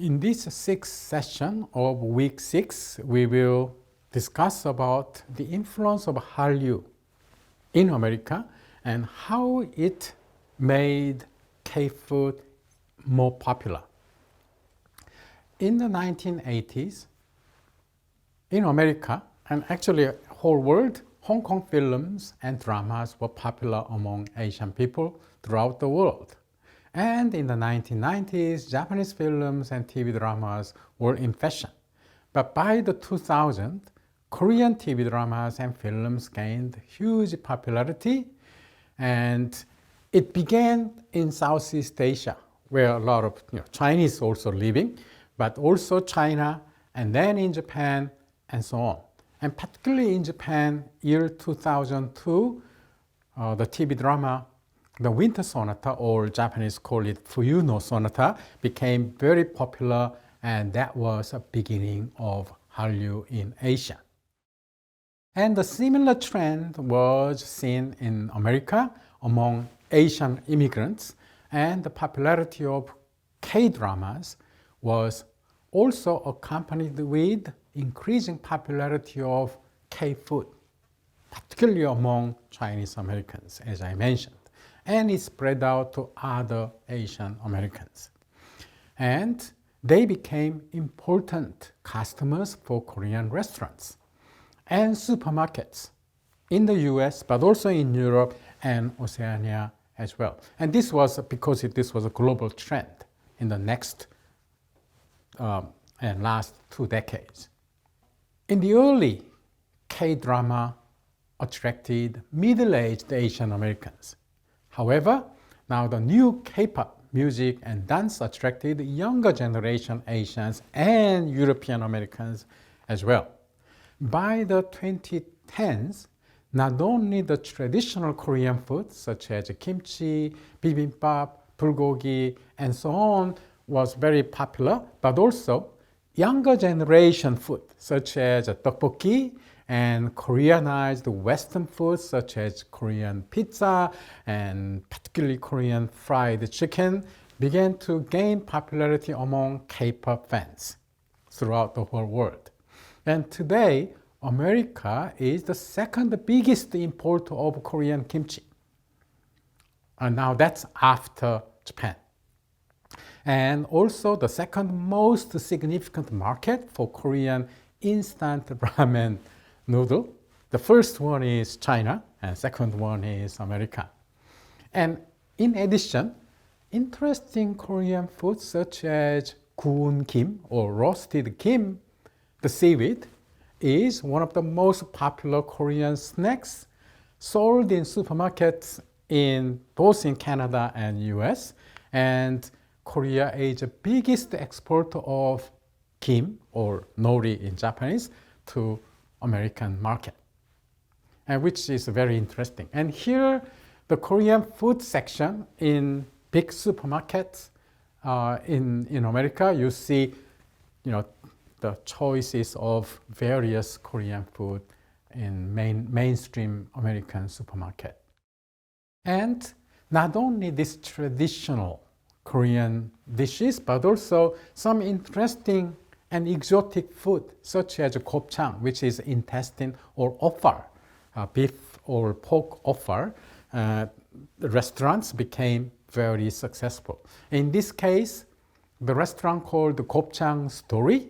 In this sixth session of week 6, we will discuss about the influence of Hallyu in America and how it made K-food more popular. In the 1980s, in America, and actually whole world, Hong Kong films and dramas were popular among Asian people throughout the world. And in the 1990s, Japanese films and TV dramas were in fashion. But by the 2000s, Korean TV dramas and films gained huge popularity, and it began in Southeast Asia, where a lot of Chinese also living, but also China, and then in Japan, and so on. And particularly in Japan, year 2002, the TV drama The Winter Sonata, or Japanese call it Fuyu no Sonata, became very popular, and that was a beginning of Hallyu in Asia. And the similar trend was seen in America among Asian immigrants, and the popularity of K-dramas was also accompanied with increasing popularity of K-food, particularly among Chinese Americans, as I mentioned. And it spread out to other Asian Americans. And they became important customers for Korean restaurants and supermarkets in the US, but also in Europe and Oceania as well. And this was because this was a global trend in the next and last 2 decades. In the early, K-drama attracted middle-aged Asian Americans. However, now the new K-pop music and dance attracted younger generation Asians and European Americans as well. By the 2010s, not only the traditional Korean food such as kimchi, bibimbap, bulgogi, and so on was very popular, but also younger generation food such as tteokbokki and Koreanized Western foods such as Korean pizza and particularly Korean fried chicken began to gain popularity among K-pop fans throughout the whole world. And today, America is the second biggest importer of Korean kimchi. And now that's after Japan. And also the second most significant market for Korean instant ramen noodle. The first one is China, and second one is America. And in addition, interesting Korean foods such as guun kim or roasted kim, the seaweed, is one of the most popular Korean snacks sold in supermarkets both in Canada and US. And Korea is the biggest exporter of kim or nori in Japanese to American market, and which is very interesting. And here, the Korean food section in big supermarkets in America, you see, the choices of various Korean food in mainstream American supermarket. And not only these traditional Korean dishes, but also some interesting and exotic food such as gopchang, which is intestine or offal, beef or pork offal. The restaurants became very successful. In this case, the restaurant called the Gopchang Story,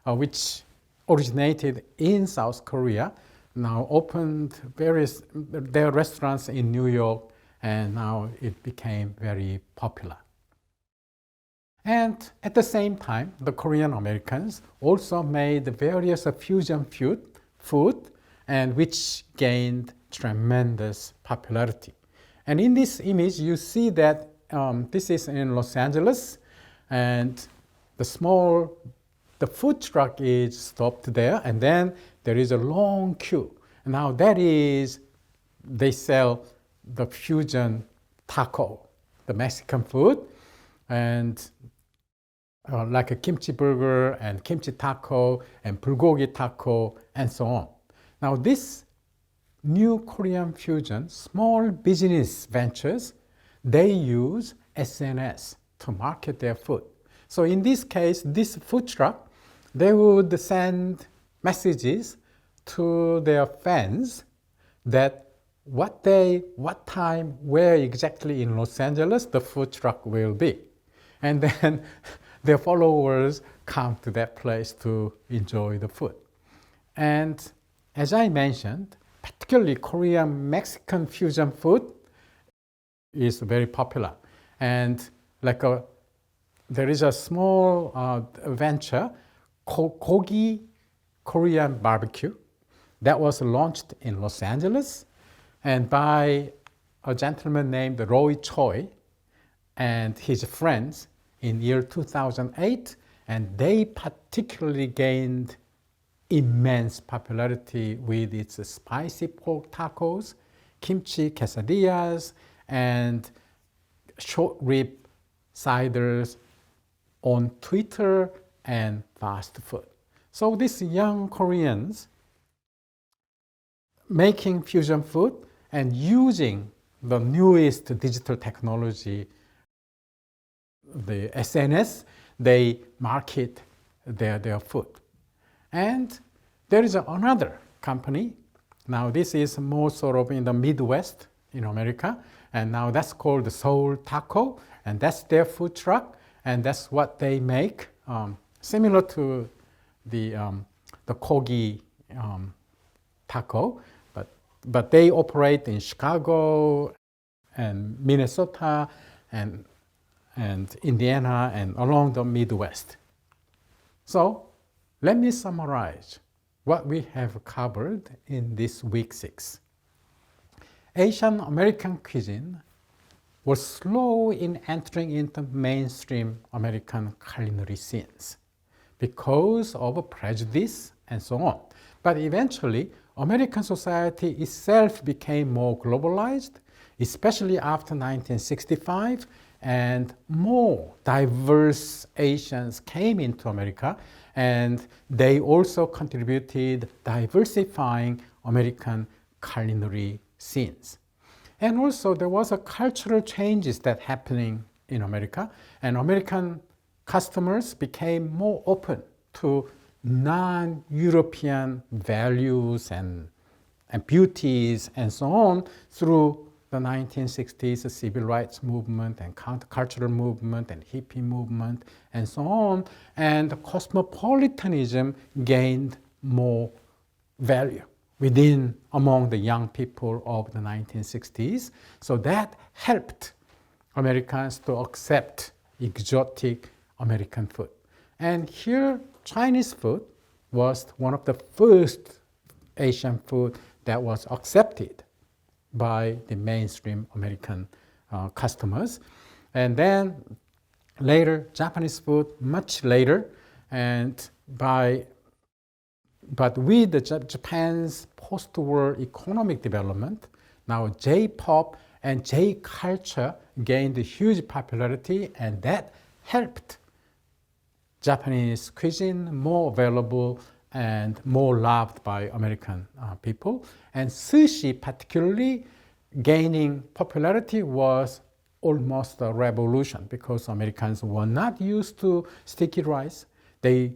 which originated in South Korea, now opened their restaurants in New York, and now it became very popular. And at the same time, the Korean Americans also made various fusion food, and which gained tremendous popularity. And in this image, you see that this is in Los Angeles, and the food truck is stopped there, and then there is a long queue. Now they sell the fusion taco, the Mexican food, and like a kimchi burger and kimchi taco and bulgogi taco and so on. Now this new Korean fusion, small business ventures, they use SNS to market their food. So in this case, this food truck, they would send messages to their fans that what day, what time, where exactly in Los Angeles the food truck will be. And then their followers come to that place to enjoy the food. And as I mentioned, particularly Korean Mexican fusion food is very popular. And there is a small venture, Kogi Korean barbecue, that was launched in Los Angeles and by a gentleman named Roy Choi and his friends in year 2008, and they particularly gained immense popularity with its spicy pork tacos, kimchi quesadillas, and short rib ciders on Twitter and fast food. So these young Koreans making fusion food and using the newest digital technology, the SNS, they market their food. And there is another company. Now this is more sort of in the Midwest in America, and now that's called the Seoul Taco, and that's their food truck, and that's what they make, similar to the Kogi taco, but they operate in Chicago and Minnesota and Indiana and along the Midwest. So let me summarize what we have covered in this week 6. Asian American cuisine was slow in entering into mainstream American culinary scenes because of prejudice and so on. But eventually, American society itself became more globalized, especially after 1965, and more diverse Asians came into America, and they also contributed diversifying American culinary scenes. And also there was a cultural changes that happening in America, and American customers became more open to non-European values and beauties and so on through the 1960s civil rights movement and countercultural movement and hippie movement and so on. And cosmopolitanism gained more value among the young people of the 1960s. So that helped Americans to accept exotic American food. And here, Chinese food was one of the first Asian food that was accepted by the mainstream American customers. And then later, Japanese food, much later, but with Japan's post-war economic development, now J-pop and J-culture gained huge popularity, and that helped Japanese cuisine more available and more loved by American people. And sushi particularly gaining popularity was almost a revolution because Americans were not used to sticky rice. They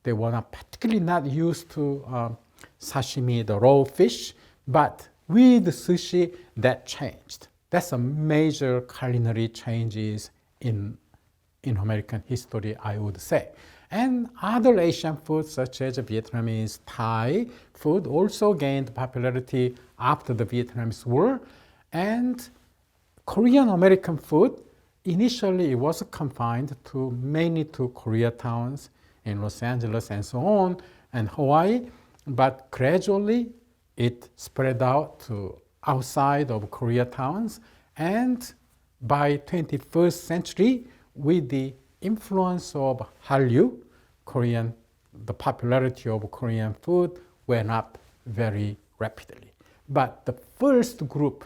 were not particularly not used to sashimi, the raw fish, but with sushi that changed. That's a major culinary changes in American history, I would say. And other Asian foods such as Vietnamese, Thai food also gained popularity after the Vietnamese War. And Korean American food, initially it was confined mainly to Koreatowns in Los Angeles and so on, and Hawaii, but gradually it spread out to outside of Koreatowns. And by 21st century, with the influence of Hallyu, the popularity of Korean food went up very rapidly. But the first group,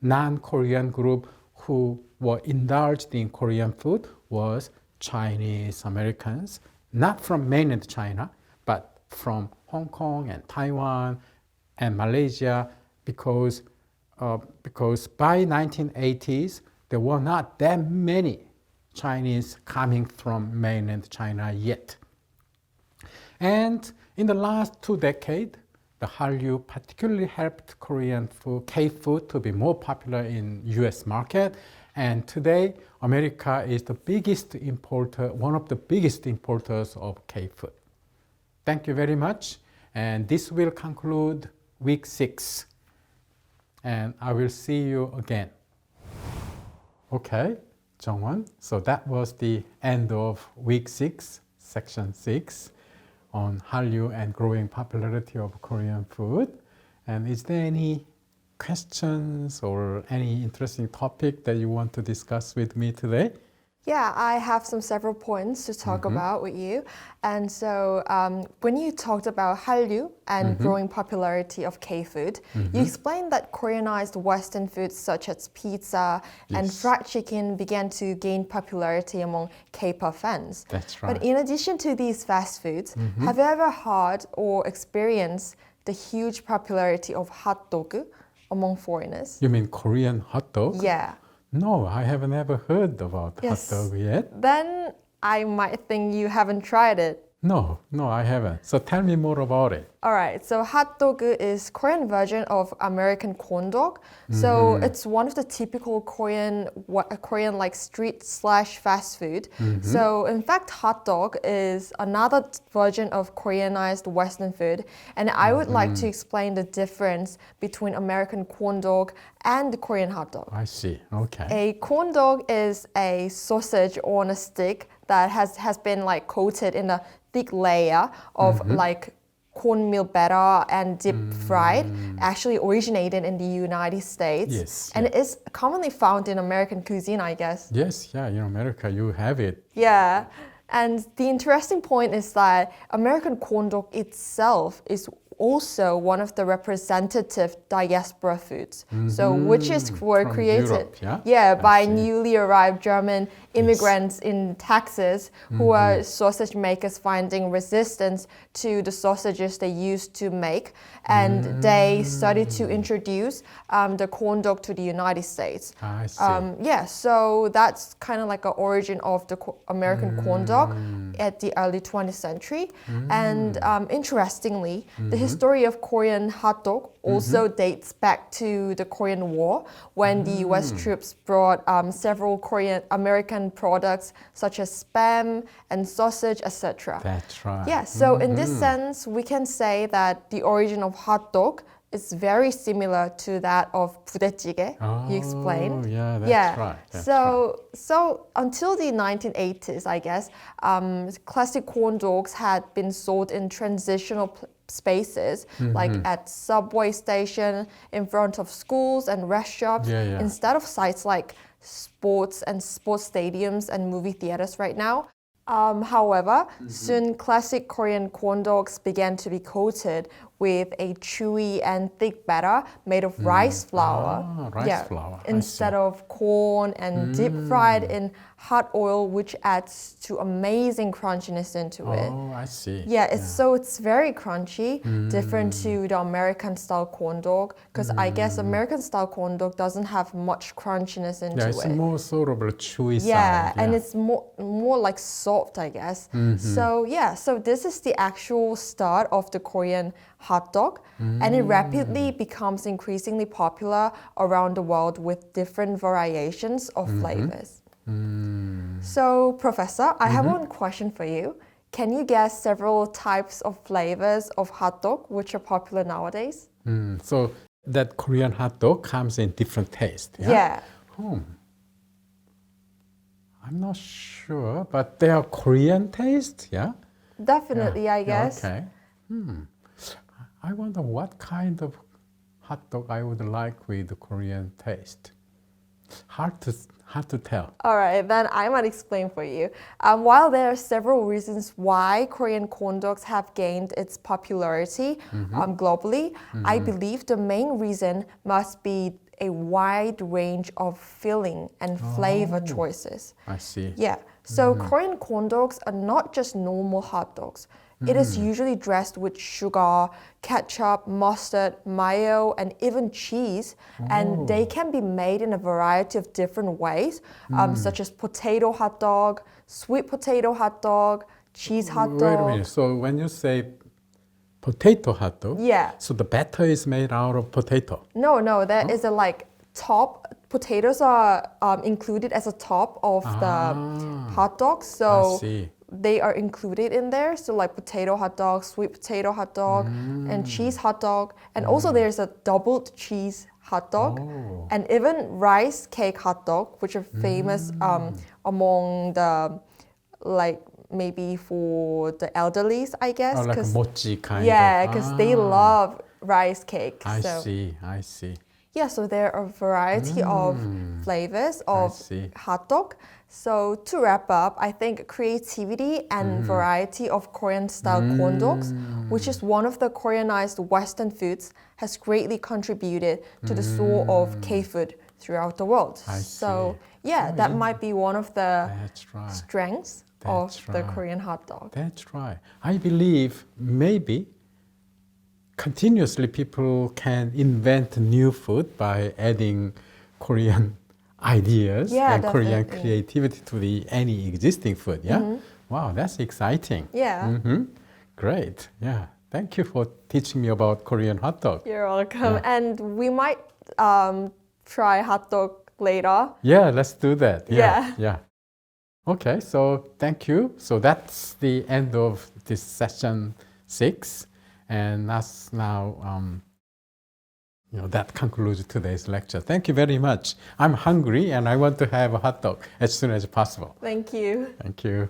non-Korean group who were indulged in Korean food was Chinese Americans, not from mainland China, but from Hong Kong and Taiwan and Malaysia, because by 1980s, there were not that many Chinese coming from mainland China yet. And in the last 2 decades, the Hallyu particularly helped Korean food, K-food, to be more popular in US market. And today, America is the biggest importer, one of the biggest importers of K-food. Thank you very much. And this will conclude week 6. And I will see you again. Okay, Jungwon. So that was the end of week 6, section 6 on Hallyu and growing popularity of Korean food. And is there any questions or any interesting topic that you want to discuss with me today? Yeah, I have several points to talk about with you. And so when you talked about Hallyu and growing popularity of K-food, you explained that Koreanized Western foods such as pizza and fried chicken began to gain popularity among K-pop fans. That's right. But in addition to these fast foods, have you ever heard or experienced the huge popularity of hot dog among foreigners? You mean Korean hot dog? Yeah. No, I haven't ever heard about hot dog yet. Then I might think you haven't tried it. No, I haven't. So tell me more about it. All right, so hot dog is Korean version of American corn dog. So it's one of the typical Korean like street/fast food. So in fact, hot dog is another version of Koreanized Western food. And I would like to explain the difference between American corn dog and Korean hot dog. I see. Okay. A corn dog is a sausage on a stick that has been like coated in a thick layer of like cornmeal batter and deep fried, actually originated in the United States. Yes. And it is commonly found in American cuisine, I guess. Yes, yeah, in America you have it. Yeah. And the interesting point is that American corn dog itself is also one of the representative diaspora foods, so which were From created Europe, by newly arrived German immigrants in Texas who are sausage makers finding resistance to the sausages they used to make, and they started to introduce the corn dog to the United States. I see. So that's kind of like an origin of the American corn dog at the early 20th century. And interestingly, the history of Korean hot dog also dates back to the Korean War, when the US troops brought several American products such as spam and sausage, etc. That's right. Yeah, so in this sense, we can say that the origin of hot dog is very similar to that of 부대찌개, you explained. Yeah, that's right. That's So until the 1980s, I guess, classic corn dogs had been sold in transitional spaces, like at subway station, in front of schools and rest shops, instead of sites like sports stadiums and movie theaters right now. However, soon classic Korean corn dogs began to be coated with a chewy and thick batter made of rice flour. Rice flour. Instead of corn, and deep fried in hot oil, which adds to amazing crunchiness into it. Oh, I see. So it's very crunchy, different to the American style corn dog, because I guess American style corn dog doesn't have much crunchiness into it's it. more sort of a chewy side. And it's more like soft, I guess. So this is the actual start of the Korean hot dog, and it rapidly becomes increasingly popular around the world with different variations of flavors. So, Professor, I have one question for you. Can you guess several types of flavors of hot dog which are popular nowadays? So that Korean hot dog comes in different taste. I'm not sure, but they are Korean taste, Definitely, I guess. Okay. I wonder what kind of hot dog I would like with the Korean taste. Hard to tell. All right, then I might explain for you. While there are several reasons why Korean corn dogs have gained its popularity globally, I believe the main reason must be a wide range of filling and flavor choices. I see. So Korean corn dogs are not just normal hot dogs. It is usually dressed with sugar, ketchup, mustard, mayo, and even cheese. And they can be made in a variety of different ways, such as potato hot dog, sweet potato hot dog, cheese hot dog. Wait a minute. So when you say potato hot dog, Yeah. so the batter is made out of potato. No, there is a like top. Potatoes are included as a top of the hot dog, so I see. they are included in there. So like potato hot dog, sweet potato hot dog, and cheese hot dog, and also there's a doubled cheese hot dog, and even rice cake hot dog, which are famous among the like maybe for the elderlies, I guess. Oh, like a 'cause- mochi kind yeah, of. because they love rice cake. I so. see. Yeah, so there are a variety of flavors of see. hot dog. So to wrap up, I think creativity and variety of Korean style corn dogs, which is one of the Koreanized Western foods, has greatly contributed to the soul of K-food throughout the world. I So see. yeah, that might be one of the That's right. strengths of That's the right. Korean hot dog. That's right. I believe maybe continuously people can invent new food by adding Korean ideas Yeah, and Korean definitely. creativity to any existing food. Yeah. Wow, that's exciting. Yeah. Great. Yeah. Thank you for teaching me about Korean hot dog. You're welcome. Yeah. And we might try hot dog later. Yeah, let's do that. Yeah. Yeah. Okay, so thank you. So that's the end of this session 6. And that's now, that concludes today's lecture. Thank you very much. I'm hungry and I want to have a hot dog as soon as possible. Thank you. Thank you.